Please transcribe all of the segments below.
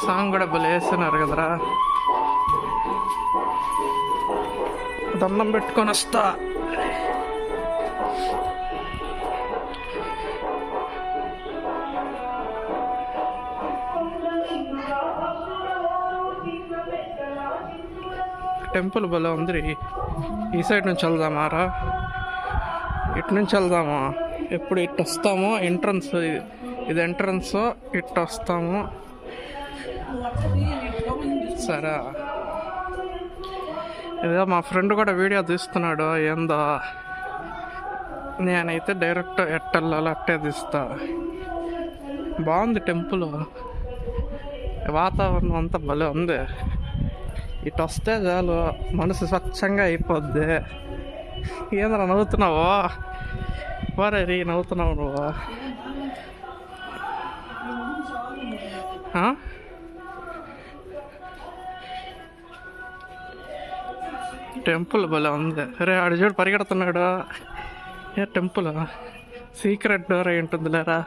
Song కూడా భలే వేస్తున్నారు కదరా. దండం పెట్టుకొని వస్తా. టెంపుల్ భలే ఉంది. ఈ సైడ్ నుంచి వెళ్దామారా, ఇటు నుంచి వెళ్దామా? ఎప్పుడు ఇటు వస్తామో ఎంట్రన్స్, ఇది ఎంట్రన్స్, ఇటు వస్తాము. సరే, ఏదో మా ఫ్రెండ్ కూడా వీడియో తీస్తున్నాడు ఏందో. నేనైతే డైరెక్ట్ ఎట్టెళ్ళాలి అట్టే తీస్తా. బాగుంది టెంపుల్, వాతావరణం అంతా భలే ఉంది. ఇటు వస్తే చాలు మనసు స్వచ్ఛంగా అయిపోద్ది. ఏంద్రా నవ్వుతున్నావు? వారే నవ్వుతున్నావు నువ్వు? టెంపుల్ భలే ఉంది. అరే ఆడు చూడు పరిగెడుతున్నాడు. ఏ టెంపుల్ సీక్రెట్ డోర్ అయి ఉంటుంది లేరా.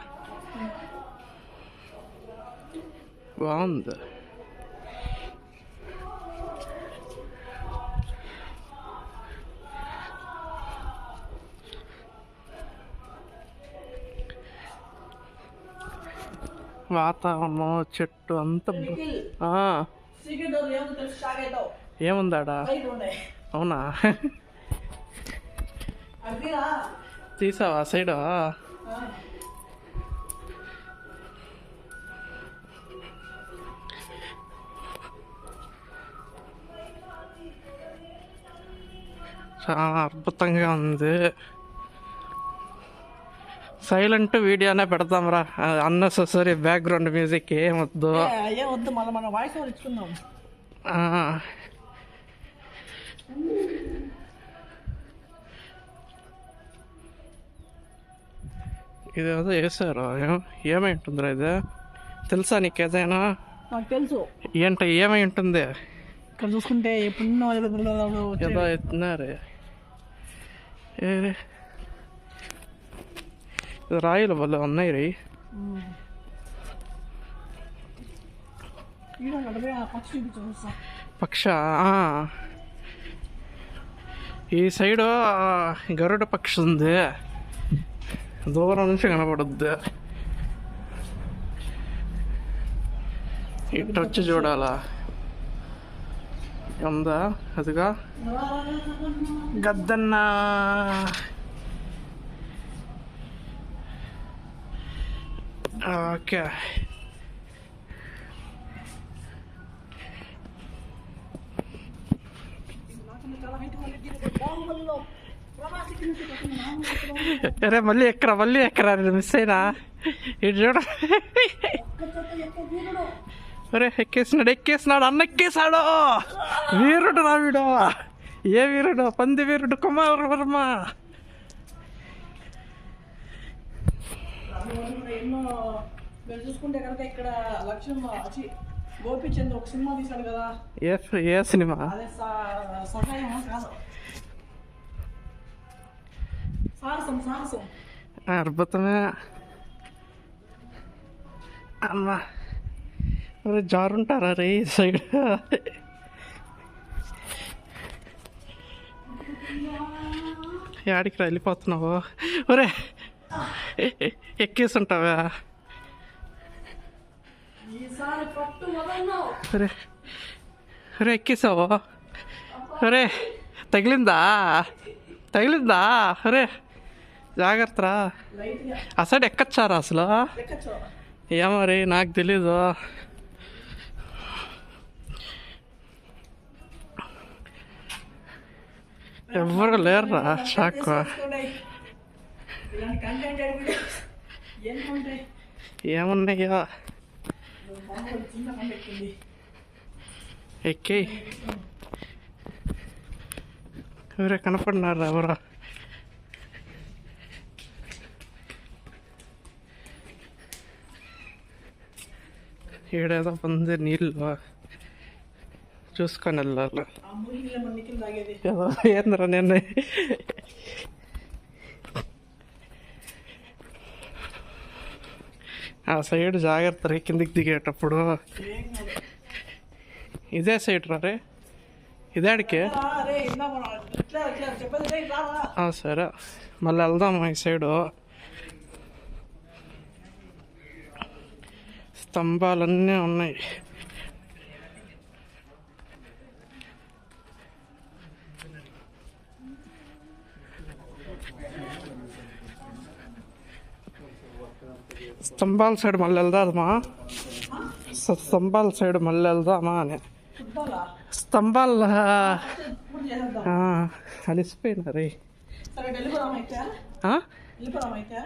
బాగుంది. వాతావరణం, చెట్టు అంత ఏముందాడా? అవునా? తీసావా సైడ్? చాలా అద్భుతంగా ఉంది. సైలెంట్ వీడియోనే పెడతాంరా, అన్నెసెసరీ బ్యాక్గ్రౌండ్ మ్యూజిక్ ఏమొద్దు. ఇదేదో వేసారు, ఏమై ఉంటుందిరా ఇది? తెలుసా నీకు ఏదైనా? నాకు తెలుసు. ఏంట ఏమై ఉంటుంది? ఇక్కడ చూసుకుంటే ఏదో ఎత్తున్నారు. రాయిలు వల్ల ఉన్నాయి రీ. పక్ష ఈ సైడు గరుడ పక్షి ఉంది, దూరం నుంచి కనపడుద్ది. ఇటు వచ్చి చూడాలా? ఉందా? అదిగా గద్దన్నా. ఓకే, అరే మళ్ళీ ఎక్కరా మిస్ అయినా. ఇటు చూడ, అరే ఎక్కేసినాడు, అన్న ఎక్కేసాడు. వీరుడు రా వీడు. ఏ వీరుడు? పంది వీరుడు కుమారవర్మ. చూసుకుంటే కనుక ఇక్కడ లక్ష్యం గోపిచంద్ ఒక సినిమా తీశాడు కదా. ఏ సినిమా? సాహసం. అద్భుతమే అమ్మా. జారుంటారా రే సైడ్? యాడికి వెళ్ళిపోతున్నావు? ఒరే ఎక్కేసుంటావా? అరే ఎక్కేసావు? అరే తగిలిందా? అరే జాగ్రత్త. అసలు ఎక్కచ్చారా అసలు? ఏమరి నాకు తెలీదు. ఎవరు లేరురా. షాక్. ఏమున్నాయో ఎక్కి. ఎవరే కనపడినారా? ఎవరా? ఈడేదో ఉంది నీళ్ళు, చూసుకొని వెళ్ళాలి. ఏంద్రా నేను ఆ సైడ్ జాగ్రత్త రే కిందికి దిగేటప్పుడు. ఇదే సైడ్ రా రే, ఇదేడికే. సరే మళ్ళీ వెళ్దాం ఈ సైడు. స్తంభాలన్నీ ఉన్నాయి. స్తంభాల సైడ్ మళ్ళీ వెళ్దామా? స్తంభాల సైడ్ మళ్ళీ వెళ్దామా అని. స్తంభాల అలిసిపోయినా రే.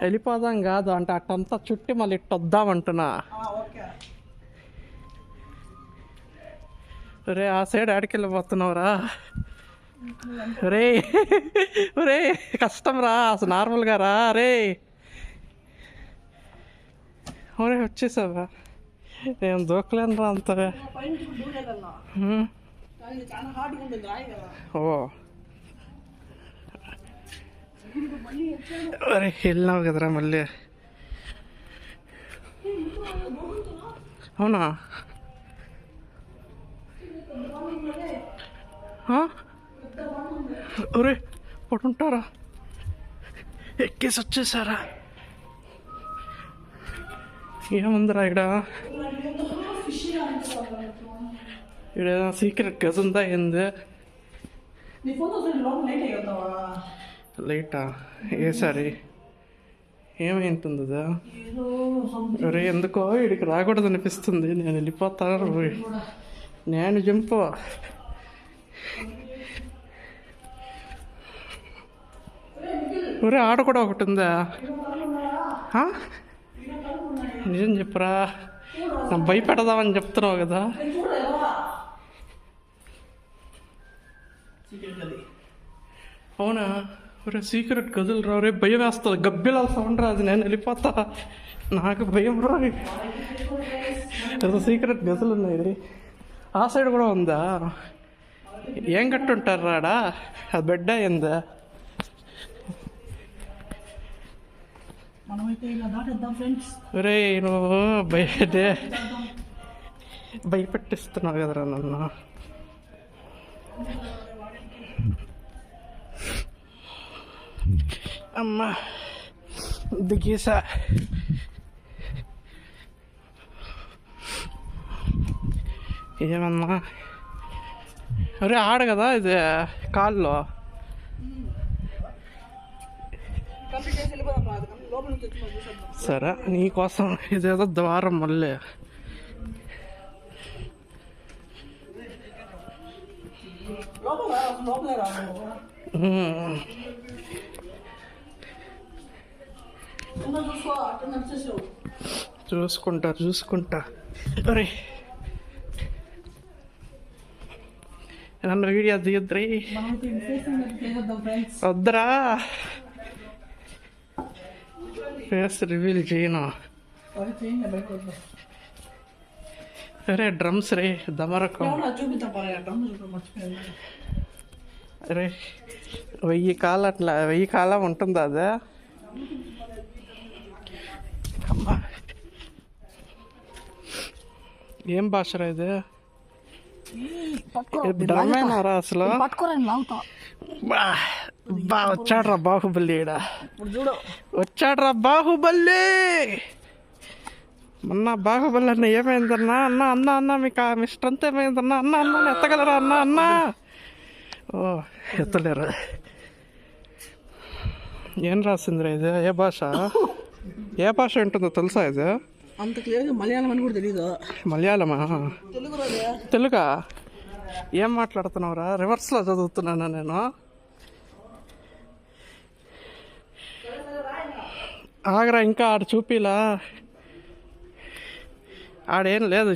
వెళ్ళిపోదాం కాదు అంటే అట్టంతా చుట్టి మళ్ళీ ఇట్టు వద్దామంటున్నా. రే ఆ సైడ్ ఆడికి వెళ్ళిపోతున్నావురా రే. రే కష్టం రా, అసలు నార్మల్గా రా రే. ఒరే వచ్చేసావా? నేను దూకలేను రా అంతగా. ఓ అరే వెళ్ళినావు కదరా మళ్ళీ. అవునా? ఒరే పడుంటారా? ఎక్కేసి వచ్చేసారా? ఏముందిరా ఇక్కడ? ఇక్కడ సీక్రెట్ గది ఉందా ఏంది? లైటా? ఏ సారి ఏమైంటుంది అదా? అరే ఎందుకో ఇక్కడికి రాకూడదు అనిపిస్తుంది. నేను వెళ్ళిపోతాను. నేను జంపు. ఒరే ఆడ కూడా ఒకటి ఉందా? నిజం చెప్పురా, నా భయపెడదామని చెప్తున్నావు కదా. అవునా? ఒరే సీక్రెట్ గదులు రా రే, భయం వేస్తుంది. గబ్బిలా సౌండ్ రాదు, నేను వెళ్ళిపోతా. నాకు భయం రా. సీక్రెట్ గదులు ఉన్నాయి రే. ఆ సైడ్ కూడా ఉందా? ఏం కట్టుంటారు రాడా? అది బెడ్ అయిందా? ఒరే నువ్వు భయపెట్టిస్తున్నావు కదరా నన్ను. అమ్మా దిగేసా. ఏమన్నా? అరే ఆడ కదా ఇది కాల్లో. సరే నీకోసం ఇదేదో ద్వారం మళ్ళీ. చూసుకుంటా. అరే నన్ను వీడియో తీయద్రీ. వద్దరా, ఫేస్ రివీల్ చేయను. అరే డ్రమ్స్ రే, దమరకం. అరే 1000 కాలం అట్లా 1000 కాలం ఉంటుందా అదే? అమ్మా ఏం భాషరా ఇది? డ్రమ్మేనారా అసలు? వచ్చాడ్రా బాహుబలి. వచ్చాడ్రా బాహుబలి. మొన్న బాహుబలి అన్న ఏమైందన్నా? అన్న మీకు మీ స్ట్రెంత్ ఏమైందన్నా? అన్న ఎత్తగలరా అన్న? ఓ ఎత్తలేరు. ఏం రాసిందిరా ఇది? ఏ భాష ఉంటుందో తెలుసా ఇది? అంత క్లియర్గా మలయాళం అని కూడా తెలీదు. మలయాళమా? తెలుగా? ఏం మాట్లాడుతున్నావురా? రివర్స్లో చదువుతున్నానా నేను? ఆగరా, ఇంకా ఆడ చూపిలా. ఆడేం లేదు,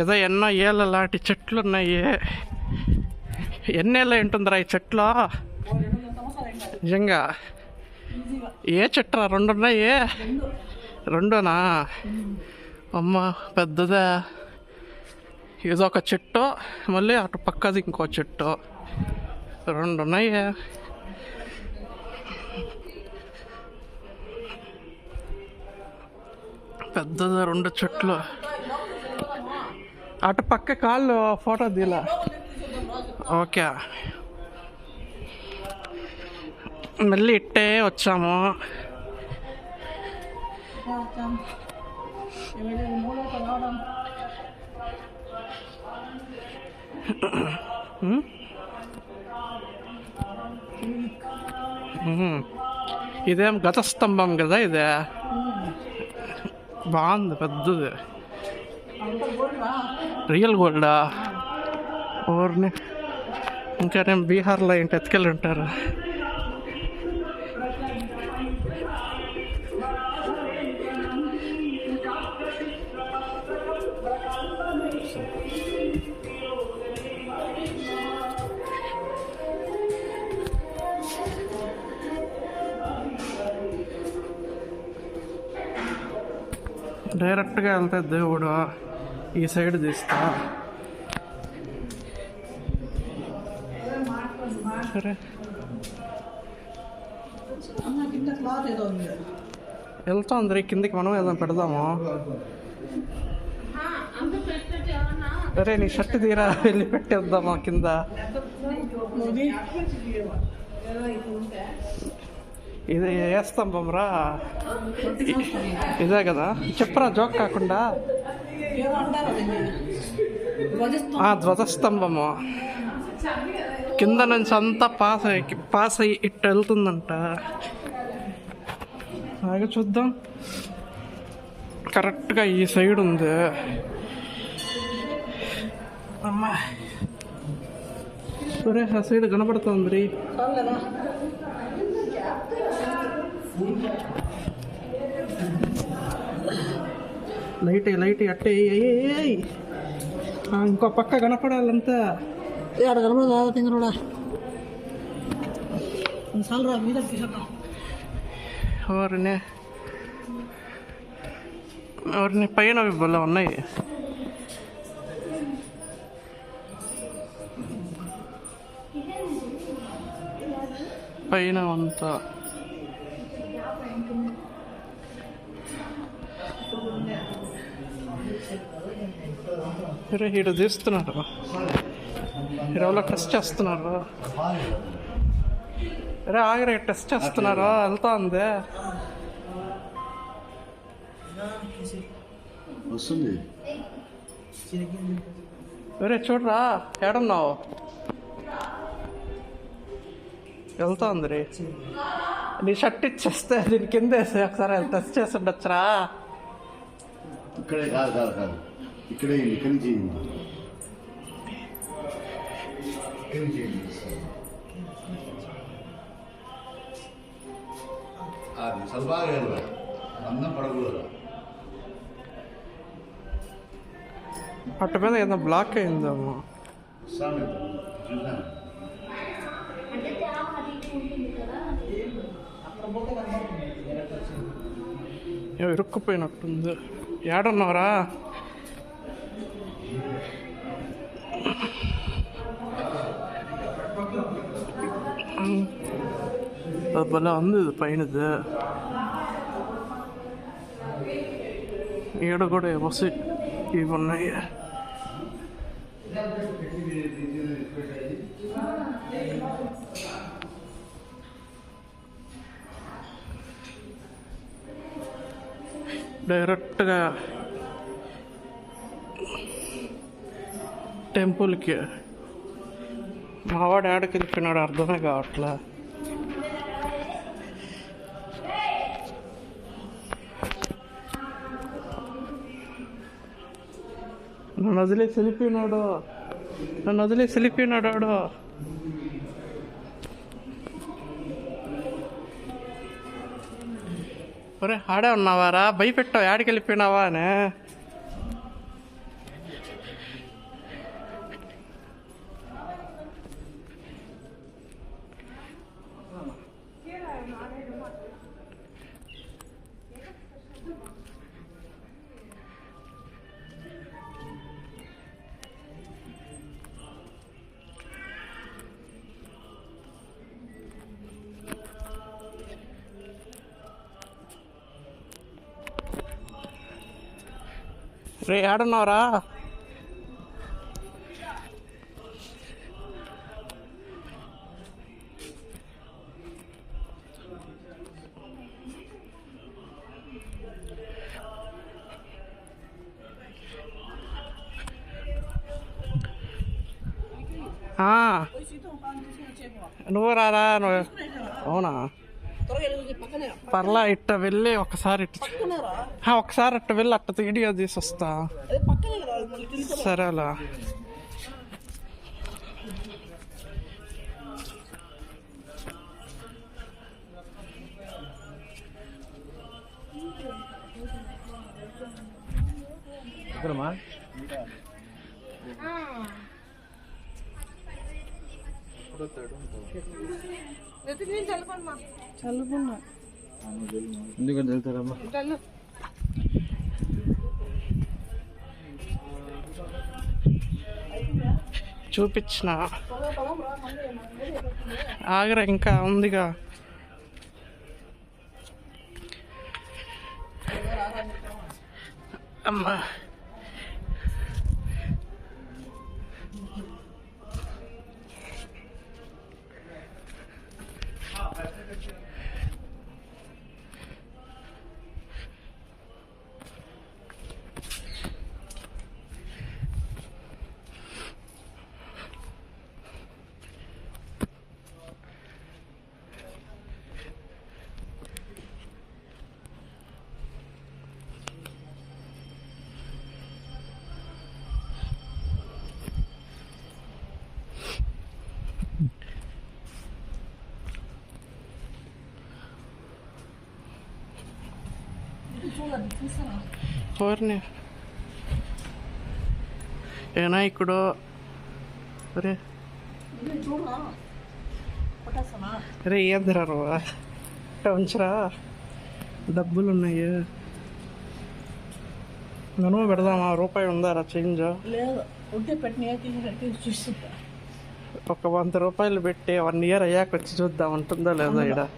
ఏదో ఎన్నో ఏళ్ళ లాంటి చెట్లు ఉన్నాయి. ఎన్నేళ్ళ ఉంటుందిరా ఈ చెట్లు? నిజంగా? ఏ చెట్టురా? 2 ఉన్నాయి. 2నా? అమ్మ పెద్దదే. ఇదొక చెట్టు, మళ్ళీ అటు పక్కది ఇంకో చెట్టు. 2 ఉన్నాయి. పెద్దది 2 చెట్లు. అటు పక్క కాళ్ళు ఫోటో తీలా. ఓకే, మళ్ళీ ఇట్టే వచ్చాము. ఇదేం గత స్తంభం కదా, ఇదే బాగుంది, పెద్దది. రియల్ గోల్డా? ఓర్ని, ఇంకా నేను బీహార్లో ఏంటి ఎత్తుకెళ్ళి ఉంటారు. డైరెక్ట్గా వెళ్తే దేవుడు ఈ సైడ్ తీస్తా. సరే, వెళ్తాం కిందికి, మనం వెళ్దాం, పెడదాము. సరే, నీ షర్ట్ తీరా, వెళ్ళి పెట్టేద్దామా కింద. ఇది ఏ స్తంభం రా? ఇదే కదా, చెప్పరా జోక్ కాకుండా. ధ్వజస్తంభము కింద నుంచి అంతా పాస్ అయ్యి ఇట్టు వెళ్తుందంట. అలాగే చూద్దాం. కరెక్ట్గా ఈ సైడ్ ఉంది. అమ్మా, సరే, ఆ సైడ్ కనపడుతుంది. లైట్ అట్టే ఇంకో పక్క కనపడాలంతా. కనపడదా తింగరుడా? ఎవరిని పైన ఇవ్వాలి ఉన్నాయి. పైన అంతా ఇక్కడ తీస్తున్నారు, ఎవరో టెస్ట్ చేస్తున్నారు. ఆగరే, టెస్ట్ చేస్తున్నారు, వెళ్తా ఉంది. చూడరా, ఏడున్నావు? వెళ్తా ఉంది రే. నీ షర్ట్ ఇచ్చేస్తే దీని కింద వేసి ఒకసారి టెస్ట్ చేసి ఉండొచ్చురా. ఇక్కడే కాదు, ఇక్కడే అది సల్బాగా అన్నం పడకూడదు. అటు మీద ఏదో బ్లాక్ అయిందేమో. ఇరుక్కుపోయినట్టుంది. ఏడున్నారా? భలే ఉంది ఇది పైనది. ఈడ కూడా బస్సు ఇవి ఉన్నాయి. డైరెక్ట్గా టెంపుల్కి. మావాడు ఆడకి వెళ్ళిపోయినాడు, అర్థమే కావట్లే. నన్ను వదిలేసి వెళ్ళిపోయినాడు ఆడు. ఒరే, ఆడే ఉన్నావారా? భయపెట్టావు, ఆడికి వెళ్ళిపోయినావా అని. రే ఆడున్నావురా? నువ్వు రారా నువ్వు? అవునా, పర్లా ఇట్ట వెళ్ళి ఒకసారి ఒకసారి అట్ట వెళ్ళి అట్ట వీడియో తీసి వస్తా. సరే అలా. చల్లుకున్నా ఎందుకంటే వెళ్తారమ్మా. చూపించిన ఆగరా, ఇంకా ఉందిగా. అమ్మా ఎవరిని ఏనా ఇక్కడ? అరే అరే ఏందిరా ఉంచరా, డబ్బులు ఉన్నాయి. మనం పెడదామా? రూపాయి ఉందారా చేంజ్? లేదు, ఉంటే పెట్టిన చూస్తుంటా. ఒక 100 రూపాయలు పెట్టి 1 ఇయర్ అయ్యాక వచ్చి చూద్దాం ఉంటుందో లేదో ఇక్కడ.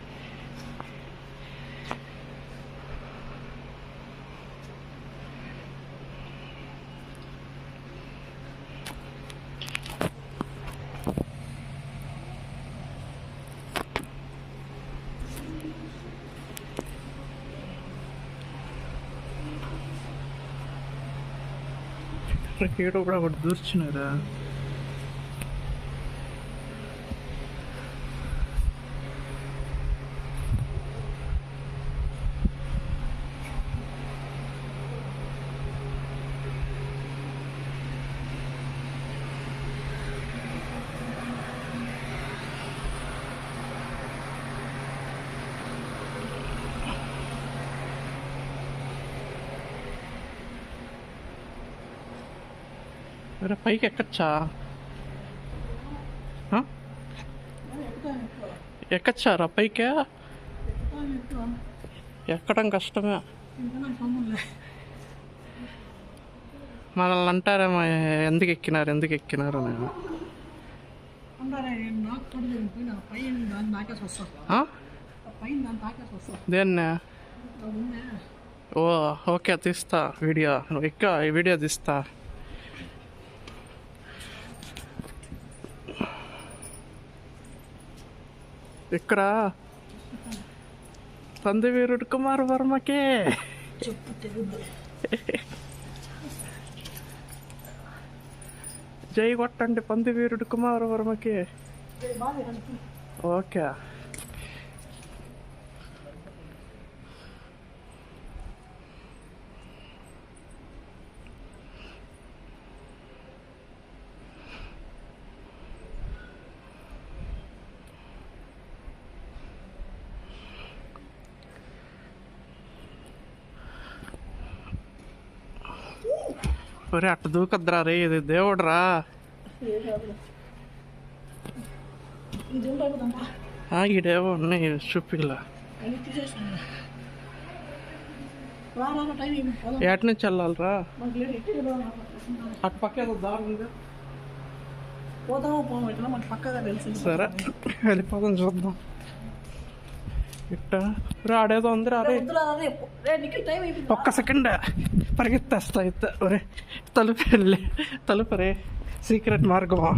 ఏడో కూడా ఒకటి దూర్చినారా. అరే పైకి ఎక్కచ్చా? ఎక్కచ్చారా పైకి? ఎక్కడం కష్టమే. మనల్ని అంటారేమో ఎందుకు ఎక్కినారు నేను. దేన్ని? ఓ ఓకే, తీస్తా వీడియో. నువ్వు ఎక్క, ఈ వీడియో తీస్తా. ఇక్కడ పందివీరుడు కుమార్ వర్మకే జై కొట్టండి, పందివీరుడు కుమార్ వర్మకి. ఓకే. ఒరే అట్ట దూకద్దురా రే, ఇది దేవుడురా. ఈడేవో ఉన్నాయి చూపిలా. ఎటు నుంచి వెళ్ళాలరా? అటు పక్క ఏదో దారి ఉంది. పక్కగా తెలిసింది. సరే వెళ్ళిపోదాం, చూద్దాం. ఇట్ట ఆడేదో ఉంది రే. వద్దురా రేపు రే నీకు టైం అయిపోయింది. ఒక్క సెకండ్ పరిగెత్తేస్తా ఇత్త ఒరే. తలుపు రే, సీక్రెట్ మార్గమా.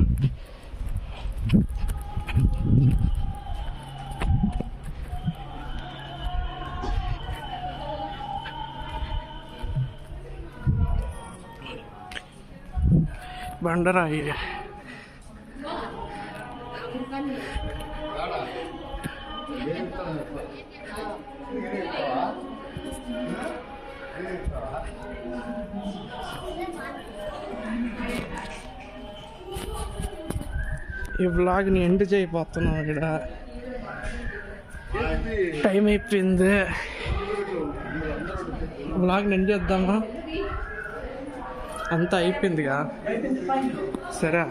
బండరాయి. ఈ వ్లాగ్ని ఎండ్ చేయబోతున్నాం. ఇక్కడ టైం అయిపోయింది. వ్లాగ్ని ఎండ్ చేద్దామా? అంతా అయిపోయిందిగా. సరే.